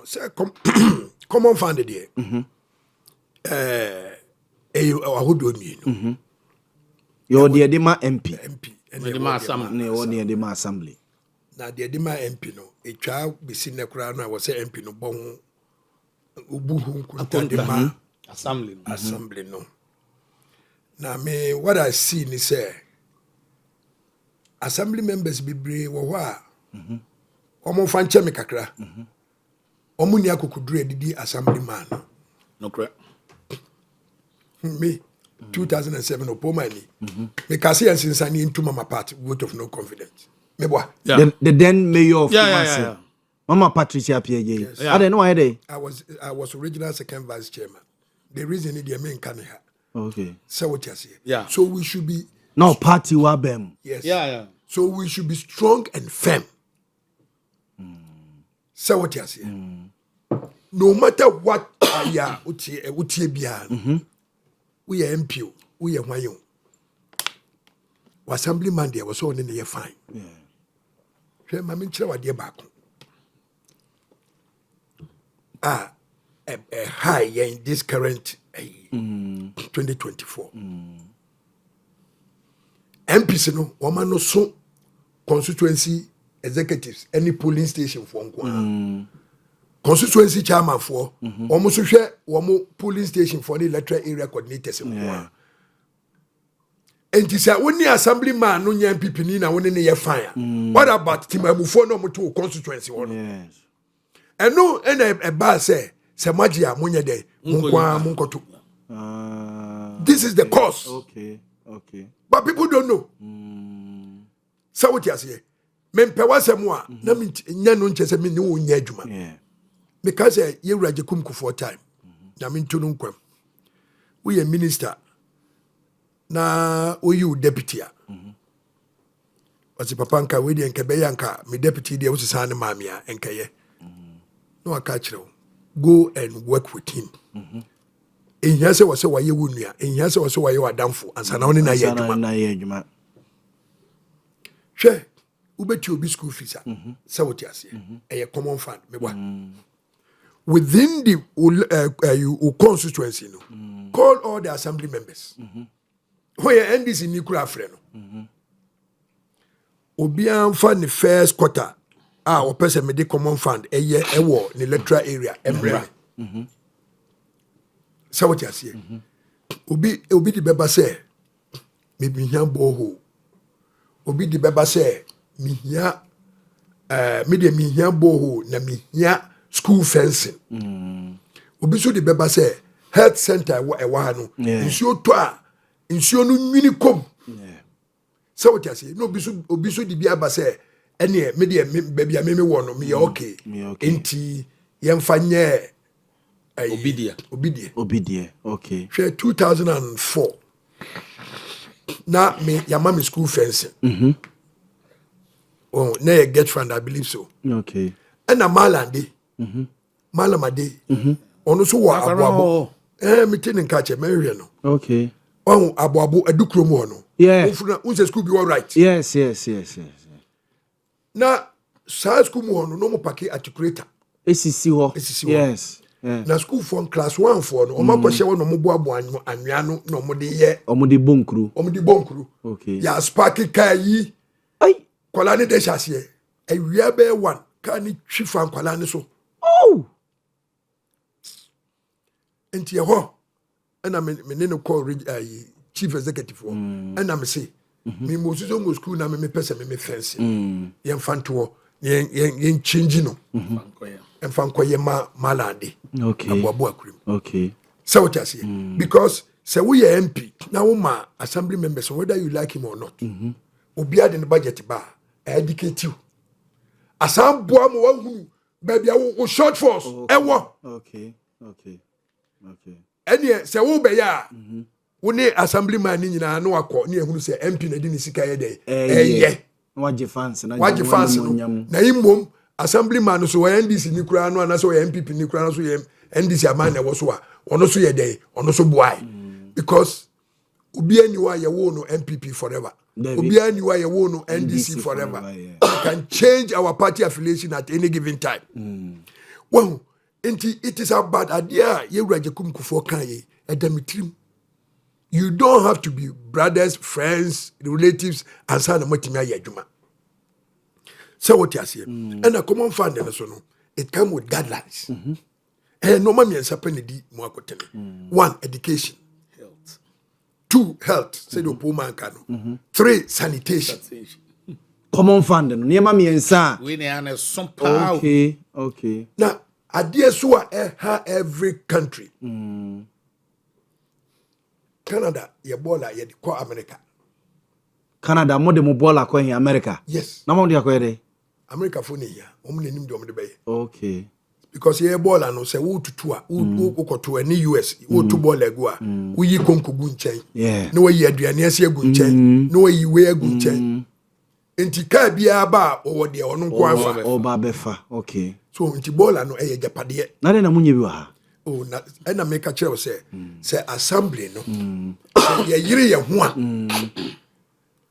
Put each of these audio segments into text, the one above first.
say common fund there. Ahodo mienu. Yo the Edema MP. And the assembly. Now the Edema MP no, a child be seen the crown. I was say MP no bon ubuhu assembly no. Now me what I see is say assembly members be brave wa omo fanche me kakra. Omo ni akokudure didi assembly man. No correct. Me 2007 opomani. Me kasi and since into mama party vote of no confidence. Me boy. The then mayor of yeah. Mama Patricia PJ. Yes. I don't know why they. I was original second vice chairman. The reason it main can have. Okay. So what you say? Yeah. So we should be no party wabem. yes. Yeah. So we should be strong and firm. So what you say? No matter what we are, we are MP, we are Wayo. Assemblyman there was only near fine. Yeah. Mammy Chawa dear back. A high in this current 2024. MPs no woman no so constituency executives any polling station for constituency chairman for almost share one polling station for the electoral area coordinators. And you say only assemblyman no nya MPP ni na woni ne fire. What about Timabufo no mo to constituency one? Yes. And no a bar say magia munya de munkoto. This is the cause. Okay. But people don't know. So what you say? Men pewasem a na nya no nche se me ne wo nya adwuma. Because you raje kumku for time. Na me ntunu nkwam. We a minister na you deputy a. Wasi papa nka we de nka be yanka me deputy de wo sisa ne maami a enka ye. No aka kire go and work with him. Ehia se wo se waye wonua, ehia se wo se waye wadamfo ansa na woni na ye adwuma. Hwe ubeti obi school fees a se wo ti ase. Eye common fund me bwa. Within the constituency no, call all the assembly members. Where NDC ni kura afre no. Obi anfa the first quarter o person me dey common fund eye ewo the electoral area emre. So what you say? Obi di beba say me hia boho. Obi di beba say me hia me hia boho na me hia school fencing. Obi so di beba say health center ewa ha no. Nsuo to a nsuo no nwini kom. So what you say? No obi so di bia ba say ene me de baby me wo no me okay. Enti yemfa nye Obidie. Okay. 2004. Now me your mommy school fencing. Oh, now get fund, I believe so. Okay. And a Malande. Malamade. Ono so wa abo. Me tin catch a no. Okay. Oh, abo edukromo no. Yeah. Unse school be all right. Yes. Now, school mo no mo pake articulator. ACC ho. Yes. Na school for class 1 for no ma kwahye wo no mo boabo anwea no no mo de ye omode bonkru okay ya spark car yi ai kwala ne de hyase awia be 1 ka ni twifa kwala ne so enti ho na me ne no call chief executive wo na me say me mo so go school na me pese me fence ye mfanto ye change no Mfankoye malade. Okay. Abuabu akurim. Okay. So what you say? Because say we are MP now ma assembly members whether you like him or not. Obi ade the budget ba educate you. Asam boa mo wan baby wo short force ewo. Okay. Ene say wo be ya wo ne assembly man ni nyina na wakọ ne ehunu say MP na di ni sika ye dey. Eye. Waje fans na na imom assemblyman so NDC ni kura no na so MPP ni kura no so NDC aman na wo so a ono so ye dey ono so boy because obi ani wa ye wo no MPP forever obi ani wa ye wo no NDC forever. We can change our party affiliation at any given time. Well it is about idea ye rajekum kufo kan ye edamitrim. You don't have to be brothers, friends, relatives, and son of Motimia Yajuma. So what you say? And a common fund and so no, it comes with guidelines. And no mammy and sapeni moakoten. 1, education. Health. 2, health. Say the poor man can. 3, sanitation. Common fund no niema mi ensa. We ne an some power. Okay. Now, idea so every country. Canada, Ebola, ye call America. Canada mo de mo bola ko in America. Yes. Na mo de akoyede. America for ne ya. Omne nim de omde be. Okay. Because ye Ebola no say wo tutu a, wo koto any US, wo tu bola egu a, wo yi konko gu nchen. Yeah. No yi aduane ase egu nchen. No yi we egu nchen. Enti ka bia ba o de ono nko afa. Oba befa. Okay. So enti bola no eye japade. Na de na munye bi wa ha. Oh, na make a chair say assembly no. Ye yire ye ho a.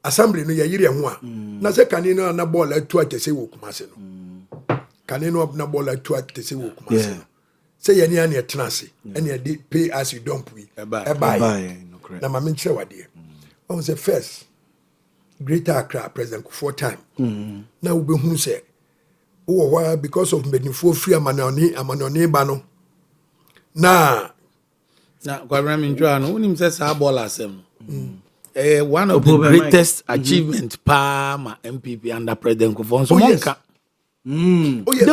Assembly no ye yire ye ho a. Na say kane no na bola atu atese wo kumase no. Kane no na bola atu atese wo kumase no. Say ye ni an ye tenase. And ye pay as you don't we. Buy. No correct. Na ma me chair wade. On say first Greater Accra President for time. Na we be hu say why because of medinfo free amanoni ba no. Na Kwabena Minjwa no unim say sa ball asem. One of the greatest achievement ma MPP under President Kufuor. So monka. Oh yes.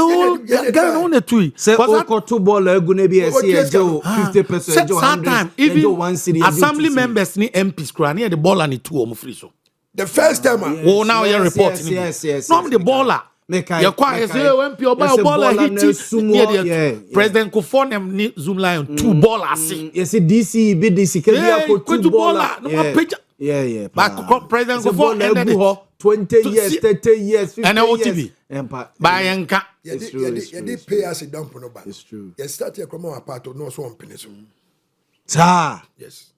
Ghana on the two. Say to ball egu na bi ese ejo 50% ejo 100. Even assembly members ni MPs kra na the ball and the two omo free so. The first time now you reporting. Yes. No the baller. You quite say MP or baller hit President Kufuor ni zoom line 2 ballers. Yes, DC BDC can be for 2 baller. Yeah. But President Kufuor ended 20 years, 30 years, 50 and years. By Enka. You did pay us a dump on about. It's true. You start your come apart or no swamp peninsula. Sir. Yes.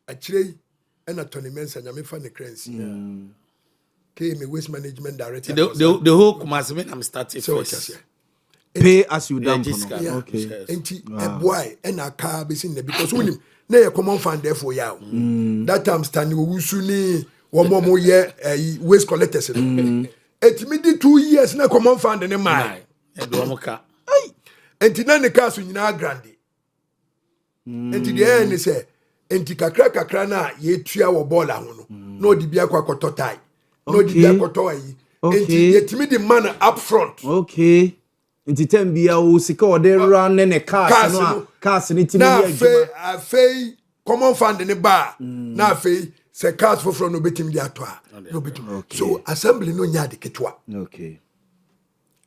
Actually, and a tournament and I'm fan the currency. Came a waste management director. The whole Kumasi I'm starting first. Pay as you dump. Okay. And a boy and a car be seen there because when him na common fund there for you. That time standing usuni one more year waste collectors. It me did 2 years na common fund in my. And the cars in our grandi. And the end is a kakra na ye tua wo ball ahono. No di bia kwa kototai. No di bia kotoa yi. Enti yetimi di man up front. Okay. Enti tem bia o sika o de run ne cars no cars ni timi ya adwuma. Na afei common fund ne ba. Na afei se cars for no betim di atoa. No betim. So assembly no nya de ketwa. Okay.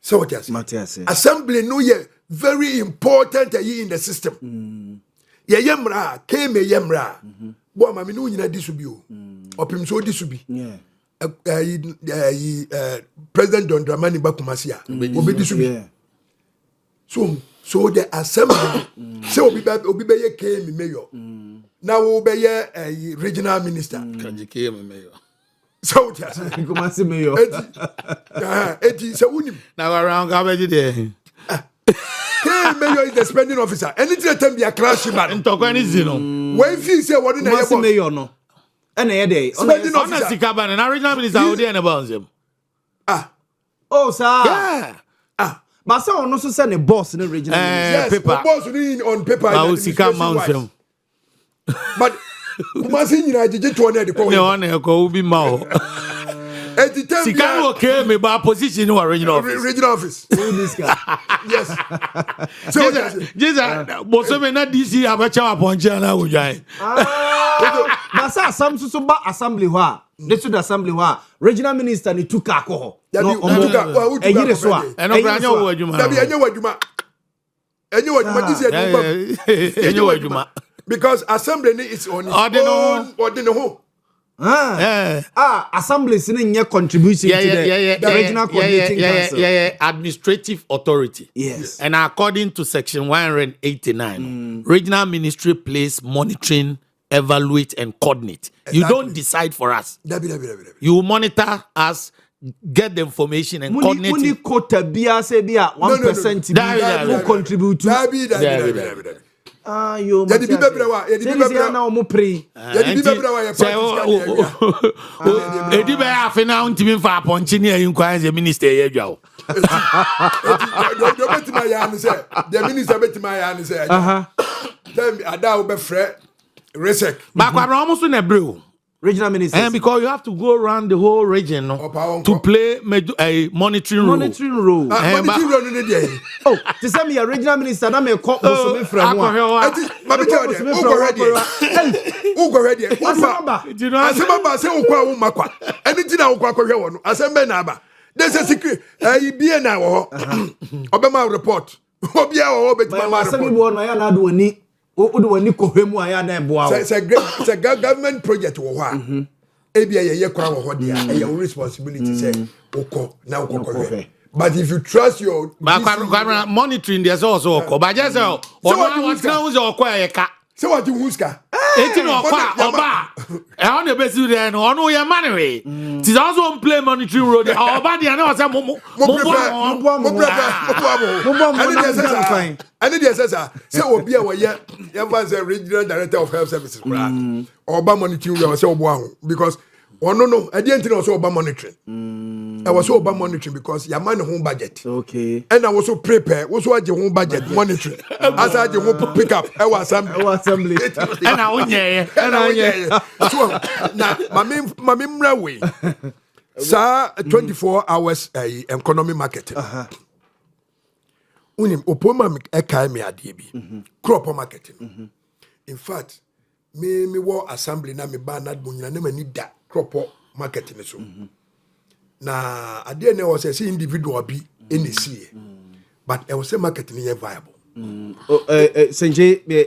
So what you say? Assembly no ye very important in the system. Ye yemra came yemra. Bo ma me no nyina disubi o. Opim so disubi. Yeah. President John Dramani Bakumasi obedisubi. So the assembly say obi be ye came mayor. Now obi be regional minister. Kaji came mayor. So what you say? Kumasi mayor. Eti say unim. Now around Gabeji there. Mayor is the spending officer. Anything time be a crash man. Ntoko any zino. When you say what in the mayor no. And a spending officer. Sikaban and original minister out there about him. Oh sir. Yeah. But so no so send a boss in the regional. Yes, paper. Boss on paper. I will Sika Mountain. But Kumasi nyina jeje to na de ko. Ne one ko ubi ma ho. Sika no okay me ba position in regional office. Regional office. This guy. Yes. So Jesus, boso me na DC abacha aponche na ujai. But sir, some so ba assembly ho. They should assembly ho. Regional minister ni tuka ko ho. No, eyire so a. Eno branya wo adwuma. Dabi enye wadwuma. Enye wadwuma this year. Enye wadwuma. Because assembly is on its own ordinary. Assembly is a contribution to the regional coordinating council. Administrative authority. Yes. And according to section 189, regional ministry plays monitoring, evaluate, and coordinate. Exactly. You don't decide for us. You monitor us, get the information and coordinate Muni it. quota bia say bia 1% No. who contribute to. Dabi. Ah, you. Yadi bi bebra wa, yadi bi bebra. Na omo pray. Yadi bi bebra wa ya practice. Edi be afi na untimi fa ponchi ne yin kwan ze minister ye dwa o. Do betima ya ni say, the minister betima ya ni say. Then ada wo be frɛ resec. Ba kwa no omo so na bre. Regional ministers. And because you have to go around the whole region to play a monitoring role. Monitoring role. Monitoring role no dey. Oh, to say me a regional minister na me call so me friend one. Ma be tell them, who go ready? Asema say ukwa wo makwa. Anything na ukwa kwhwe wo no. Asema na aba. There's a secret. Bie na wo. Obema report. Obia wo betima ma report. Asema bi wo no ya na do ani. Odo wani kohwemu aya na eboa wo. Say government project wo ho a. Ebia ye kwa wo ho dia. Your responsibility say ukọ na ukọ kwhwe. But if you trust your monitoring there's also but just so what can use your ka. So what you huska? Eti no kwa oba. E on the base there no ono ye money we. It also play monitoring role. Oba there na say mo and the assessor say obi a we ye say regional director of health services oba monitoring we say obo ahu because no I didn't know so oba monitoring. I was so oba monitoring because your man home budget. Okay. And I was so prepare was so home budget monitoring. As I just pick up I was assembly. And I won't so now my mimra way. Sir 24 hours economy market. Unim opoma ekai me ade bi. Crop market. In fact, me wo assembly na me ba na munyina na mani da crop market ni so. Na ade na was say individual bi ene sie. But I was say market ni viable. Senje